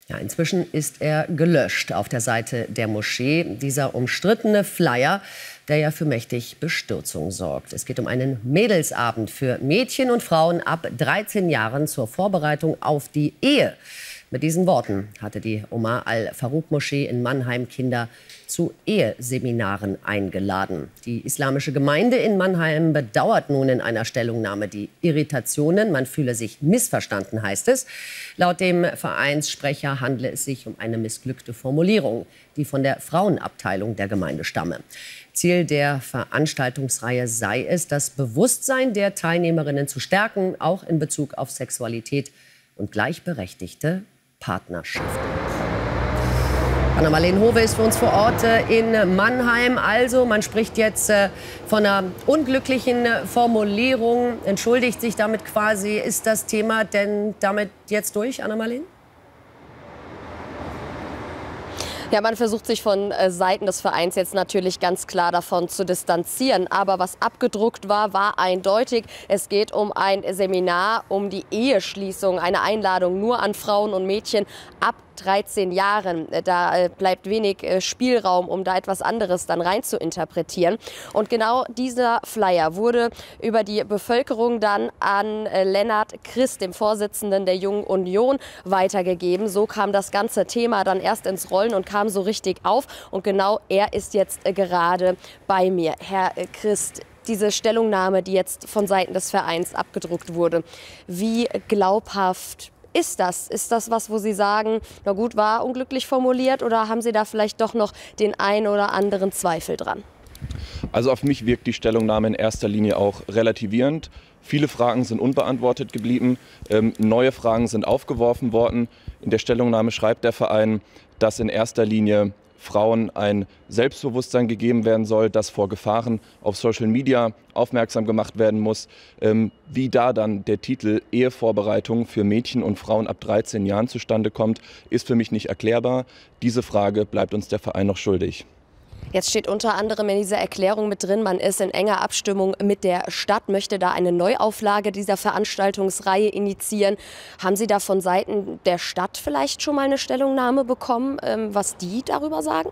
Ja, inzwischen ist er gelöscht auf der Seite der Moschee. Dieser umstrittene Flyer, der ja für mächtig Bestürzung sorgt. Es geht um einen Mädelsabend für Mädchen und Frauen ab 13 Jahren zur Vorbereitung auf die Ehe. Mit diesen Worten hatte die Omar Al-Faruq-Moschee in Mannheim Kinder zu Eheseminaren eingeladen. Die islamische Gemeinde in Mannheim bedauert nun in einer Stellungnahme die Irritationen. Man fühle sich missverstanden, heißt es. Laut dem Vereinssprecher handle es sich um eine missglückte Formulierung, die von der Frauenabteilung der Gemeinde stamme. Ziel der Veranstaltungsreihe sei es, das Bewusstsein der Teilnehmerinnen zu stärken, auch in Bezug auf Sexualität und gleichberechtigte Partnerschaften. Anna-Marleen Hove ist für uns vor Ort in Mannheim. Also, man spricht jetzt von einer unglücklichen Formulierung, entschuldigt sich damit quasi. Ist das Thema denn damit jetzt durch, Anna-Marleen? Ja, man versucht sich von Seiten des Vereins jetzt natürlich ganz klar davon zu distanzieren. Aber was abgedruckt war, war eindeutig. Es geht um ein Seminar um die Eheschließung, eine Einladung nur an Frauen und Mädchen ab 13 Jahren. Da bleibt wenig Spielraum, um da etwas anderes dann rein zu interpretieren. Und genau dieser Flyer wurde über die Bevölkerung dann an Lennart Christ, dem Vorsitzenden der Jungen Union, weitergegeben. So kam das ganze Thema dann erst ins Rollen und kam so richtig auf. Und genau er ist jetzt gerade bei mir. Herr Christ, diese Stellungnahme, die jetzt von Seiten des Vereins abgedruckt wurde, wie glaubhaft ist das? Ist das was, wo Sie sagen, na gut, war unglücklich formuliert, oder haben Sie da vielleicht doch noch den einen oder anderen Zweifel dran? Also auf mich wirkt die Stellungnahme in erster Linie auch relativierend. Viele Fragen sind unbeantwortet geblieben, neue Fragen sind aufgeworfen worden. In der Stellungnahme schreibt der Verein, dass in erster Linie Frauen ein Selbstbewusstsein gegeben werden soll, dass vor Gefahren auf Social Media aufmerksam gemacht werden muss. Wie da dann der Titel Ehevorbereitung für Mädchen und Frauen ab 13 Jahren zustande kommt, ist für mich nicht erklärbar. Diese Frage bleibt uns der Verein noch schuldig. Jetzt steht unter anderem in dieser Erklärung mit drin, man ist in enger Abstimmung mit der Stadt, möchte da eine Neuauflage dieser Veranstaltungsreihe initiieren. Haben Sie da von Seiten der Stadt vielleicht schon mal eine Stellungnahme bekommen, was die darüber sagen?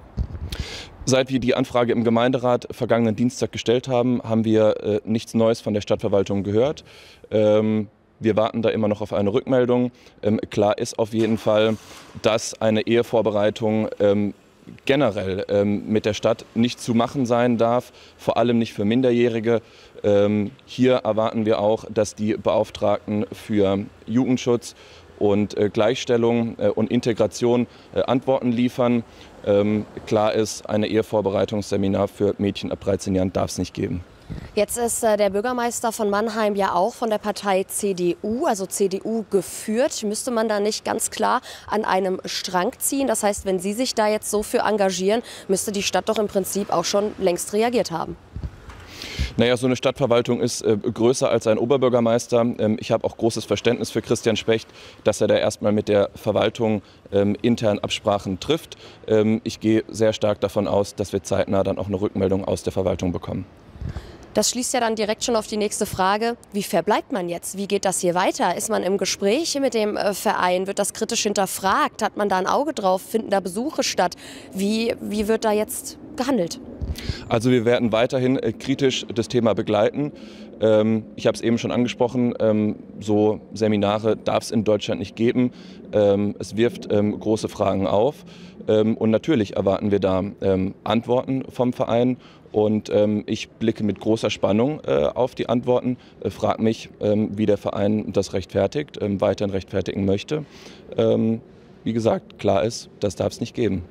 Seit wir die Anfrage im Gemeinderat vergangenen Dienstag gestellt haben, haben wir nichts Neues von der Stadtverwaltung gehört. Wir warten da immer noch auf eine Rückmeldung. Klar ist auf jeden Fall, dass eine Ehevorbereitung generell mit der Stadt nicht zu machen sein darf, vor allem nicht für Minderjährige. Hier erwarten wir auch, dass die Beauftragten für Jugendschutz und Gleichstellung und Integration Antworten liefern. Klar ist, eine Ehevorbereitungsseminar für Mädchen ab 13 Jahren darf es nicht geben. Jetzt ist der Bürgermeister von Mannheim ja auch von der Partei CDU, also CDU geführt. Müsste man da nicht ganz klar an einem Strang ziehen? Das heißt, wenn Sie sich da jetzt so für engagieren, müsste die Stadt doch im Prinzip auch schon längst reagiert haben. Naja, so eine Stadtverwaltung ist größer als ein Oberbürgermeister. Ich habe auch großes Verständnis für Christian Specht, dass er da erstmal mit der Verwaltung intern Absprachen trifft. Ich gehe sehr stark davon aus, dass wir zeitnah dann auch eine Rückmeldung aus der Verwaltung bekommen. Das schließt ja dann direkt schon auf die nächste Frage. Wie verbleibt man jetzt? Wie geht das hier weiter? Ist man im Gespräch mit dem Verein? Wird das kritisch hinterfragt? Hat man da ein Auge drauf? Finden da Besuche statt? Wie wird da jetzt gehandelt? Also wir werden weiterhin kritisch das Thema begleiten. Ich habe es eben schon angesprochen, so Seminare darf es in Deutschland nicht geben. Es wirft große Fragen auf und natürlich erwarten wir da Antworten vom Verein. Und ich blicke mit großer Spannung auf die Antworten, frage mich, wie der Verein das rechtfertigt, weiterhin rechtfertigen möchte. Wie gesagt, klar ist, das darf es nicht geben.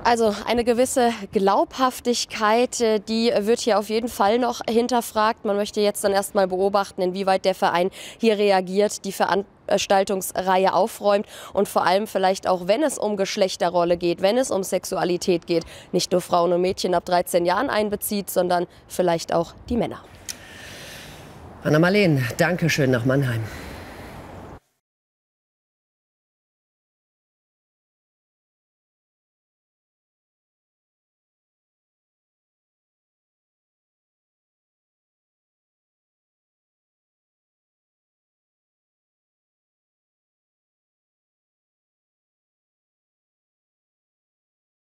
Also eine gewisse Glaubhaftigkeit, die wird hier auf jeden Fall noch hinterfragt. Man möchte jetzt dann erst mal beobachten, inwieweit der Verein hier reagiert, die Veranstaltungsreihe aufräumt und vor allem vielleicht auch, wenn es um Geschlechterrolle geht, wenn es um Sexualität geht, nicht nur Frauen und Mädchen ab 13 Jahren einbezieht, sondern vielleicht auch die Männer. Anna-Marleen, danke schön nach Mannheim.